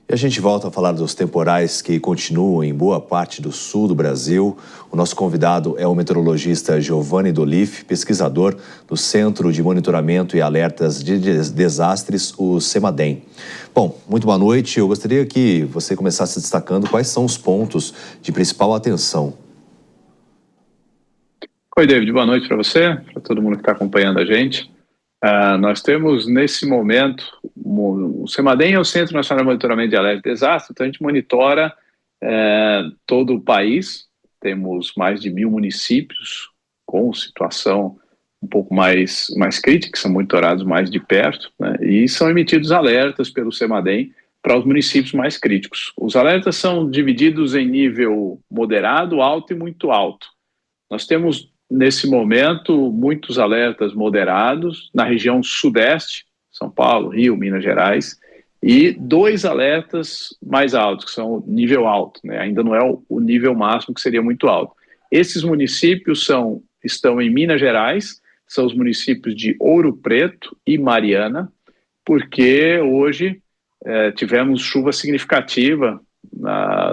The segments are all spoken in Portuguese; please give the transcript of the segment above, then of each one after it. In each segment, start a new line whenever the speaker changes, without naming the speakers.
E a gente volta a falar dos temporais que continuam em boa parte do sul do Brasil. O nosso convidado é o meteorologista Giovanni Dolif, pesquisador do Centro de Monitoramento e Alertas de Desastres, o CEMADEM. Bom, muito boa noite. Eu gostaria que você começasse destacando quais são os pontos de principal atenção.
Oi, David. Boa noite para você, para todo mundo que está acompanhando a gente. Nós temos, nesse momento, o CEMADEM é o Centro Nacional de Monitoramento de Alerta de Desastre, então a gente monitora todo o país. Temos mais de 1.000 municípios com situação um pouco mais crítica, que são monitorados mais de perto, né? E são emitidos alertas pelo CEMADEM para os municípios mais críticos. Os alertas são divididos em nível moderado, alto e muito alto. Nós temos, nesse momento, muitos alertas moderados na região sudeste, São Paulo, Rio, Minas Gerais, e 2 alertas mais altos, que são nível alto, né? Ainda não é o nível máximo, que seria muito alto. Esses municípios estão em Minas Gerais, são os municípios de Ouro Preto e Mariana, porque hoje tivemos chuva significativa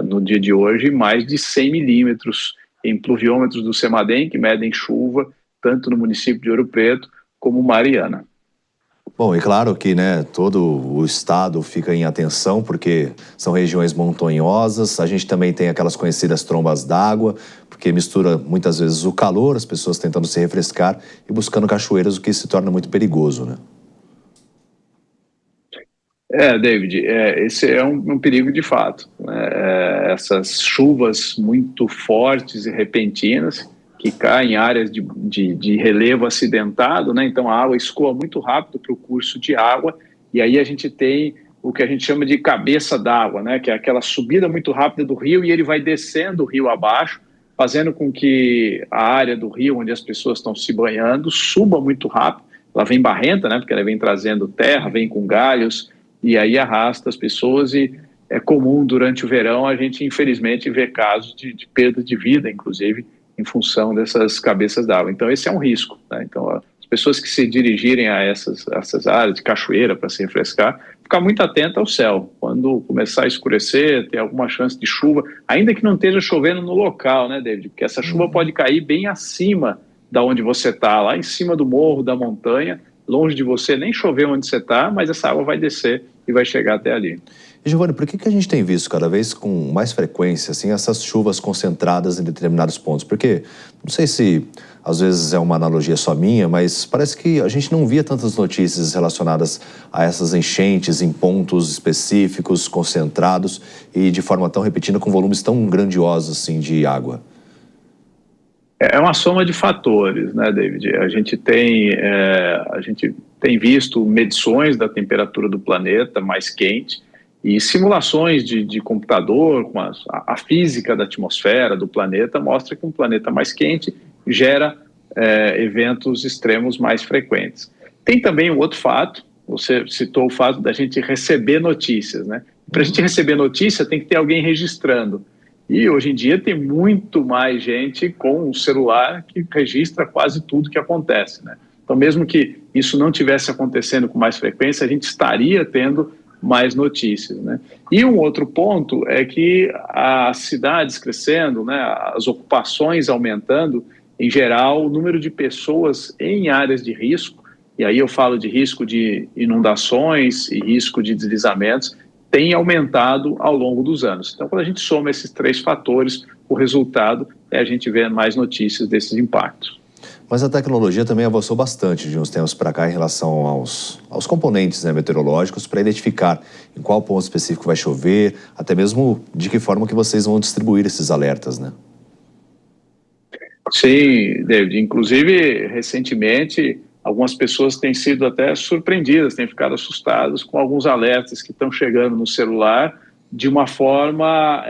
no dia de hoje, mais de 100 milímetros em pluviômetros do CEMADEM, que medem chuva, tanto no município de Ouro Preto como Mariana.
Bom, e claro que todo o estado fica em atenção, porque são regiões montanhosas. A gente também tem aquelas conhecidas trombas d'água, porque mistura muitas vezes o calor, as pessoas tentando se refrescar e buscando cachoeiras, o que se torna muito perigoso, né?
David, esse é um perigo de fato, né? Essas chuvas muito fortes e repentinas que caem em áreas de relevo acidentado, né? Então a água escoa muito rápido para o curso de água, e aí a gente tem o que a gente chama de cabeça d'água, né? Que é aquela subida muito rápida do rio, e ele vai descendo o rio abaixo, fazendo com que a área do rio onde as pessoas estão se banhando suba muito rápido. Ela vem barrenta, né? Porque ela vem trazendo terra, vem com galhos, e aí arrasta as pessoas, e é comum durante o verão a gente, infelizmente, ver casos de perda de vida, inclusive, em função dessas cabeças d'água. Então esse é um risco, né? Então as pessoas que se dirigirem a essas áreas de cachoeira para se refrescar, ficar muito atento ao céu. Quando começar a escurecer, ter alguma chance de chuva, ainda que não esteja chovendo no local, né, David? Porque essa chuva pode cair bem acima da onde você está, lá em cima do morro, da montanha, longe de você, nem chover onde você está, mas essa água vai descer e vai chegar até ali.
E, Giovanni, por que a gente tem visto cada vez com mais frequência assim, essas chuvas concentradas em determinados pontos? Porque, não sei se às vezes é uma analogia só minha, mas parece que a gente não via tantas notícias relacionadas a essas enchentes em pontos específicos, concentrados e de forma tão repetida, com volumes tão grandiosos assim, de água.
É uma soma de fatores, né, David? A gente tem visto medições da temperatura do planeta mais quente e simulações de computador com a física da atmosfera do planeta mostra que um planeta mais quente gera eventos extremos mais frequentes. Tem também um outro fato, você citou o fato da gente receber notícias, né? Para a gente receber notícia tem que ter alguém registrando. E hoje em dia tem muito mais gente com o celular que registra quase tudo que acontece, né? Então, mesmo que isso não tivesse acontecendo com mais frequência, a gente estaria tendo mais notícias, né? E um outro ponto é que as cidades crescendo, né, as ocupações aumentando, em geral, o número de pessoas em áreas de risco, e aí eu falo de risco de inundações e risco de deslizamentos, tem aumentado ao longo dos anos. Então, quando a gente soma esses 3 fatores, o resultado é a gente ver mais notícias desses impactos.
Mas a tecnologia também avançou bastante de uns tempos para cá em relação aos componentes, né, meteorológicos, para identificar em qual ponto específico vai chover, até mesmo de que forma que vocês vão distribuir esses alertas, né?
Sim, David. Inclusive, recentemente, algumas pessoas têm sido até surpreendidas, têm ficado assustadas com alguns alertas que estão chegando no celular de uma forma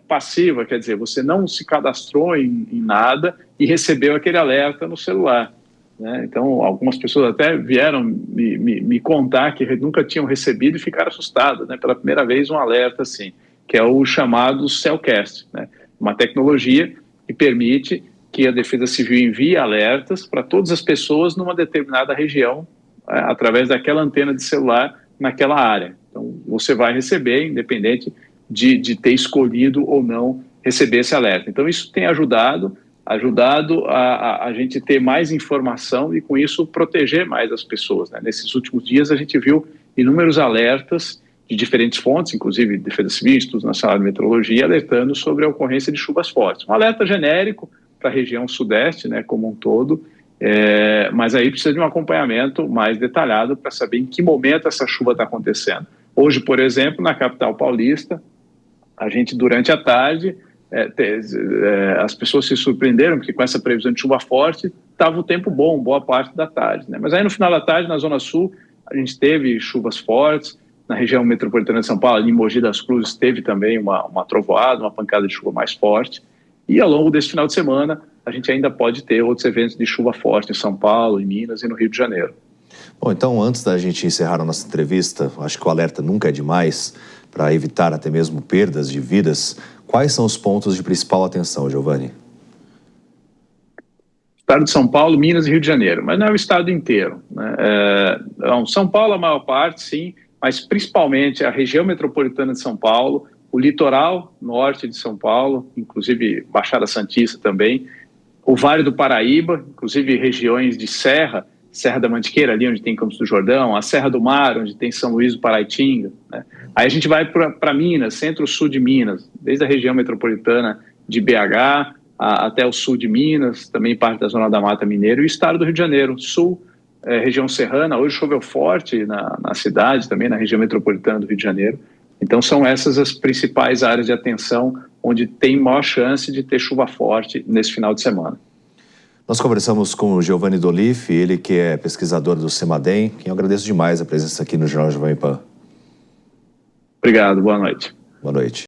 passiva, quer dizer, você não se cadastrou em nada e recebeu aquele alerta no celular, né? Então, algumas pessoas até vieram me contar que nunca tinham recebido e ficaram assustadas, né? Pela primeira vez um alerta assim, que é o chamado Cellcast, né? Uma tecnologia que permite que a Defesa Civil envie alertas para todas as pessoas numa determinada região, através daquela antena de celular naquela área. Então, você vai receber, independente de ter escolhido ou não receber esse alerta. Então, isso tem ajudado a gente ter mais informação e, com isso, proteger mais as pessoas, né? Nesses últimos dias, a gente viu inúmeros alertas de diferentes fontes, inclusive Defesa Civil, Instituto Nacional de Meteorologia, alertando sobre a ocorrência de chuvas fortes. Um alerta genérico para a região sudeste, né, como um todo, mas aí precisa de um acompanhamento mais detalhado para saber em que momento essa chuva está acontecendo. Hoje, por exemplo, na capital paulista, a gente, durante a tarde, as pessoas se surpreenderam, porque com essa previsão de chuva forte, estava o tempo bom, boa parte da tarde, né? Mas aí no final da tarde, na Zona Sul, a gente teve chuvas fortes. Na região metropolitana de São Paulo, em Mogi das Cruzes, teve também uma trovoada, uma pancada de chuva mais forte. E ao longo desse final de semana, a gente ainda pode ter outros eventos de chuva forte em São Paulo, em Minas e no Rio de Janeiro.
Bom, então, antes da gente encerrar a nossa entrevista, acho que o alerta nunca é demais para evitar até mesmo perdas de vidas. Quais são os pontos de principal atenção, Giovanni?
Estado de São Paulo, Minas e Rio de Janeiro, mas não é o estado inteiro, né? São Paulo, a maior parte, sim, mas principalmente a região metropolitana de São Paulo, o litoral norte de São Paulo, inclusive Baixada Santista também, o Vale do Paraíba, inclusive regiões de Serra da Mantiqueira, ali onde tem Campos do Jordão, a Serra do Mar, onde tem São Luís do Paraitinga, né? Aí a gente vai para Minas, centro-sul de Minas, desde a região metropolitana de BH até o sul de Minas, também parte da Zona da Mata Mineira, e o estado do Rio de Janeiro, sul, região serrana. Hoje choveu forte na cidade, também na região metropolitana do Rio de Janeiro. Então são essas as principais áreas de atenção onde tem maior chance de ter chuva forte nesse final de semana.
Nós conversamos com o Giovanni D'Olife, ele que é pesquisador do CEMADEM, quem eu agradeço demais a presença aqui no Jornal Jovem Pan.
Obrigado, boa noite.
Boa noite.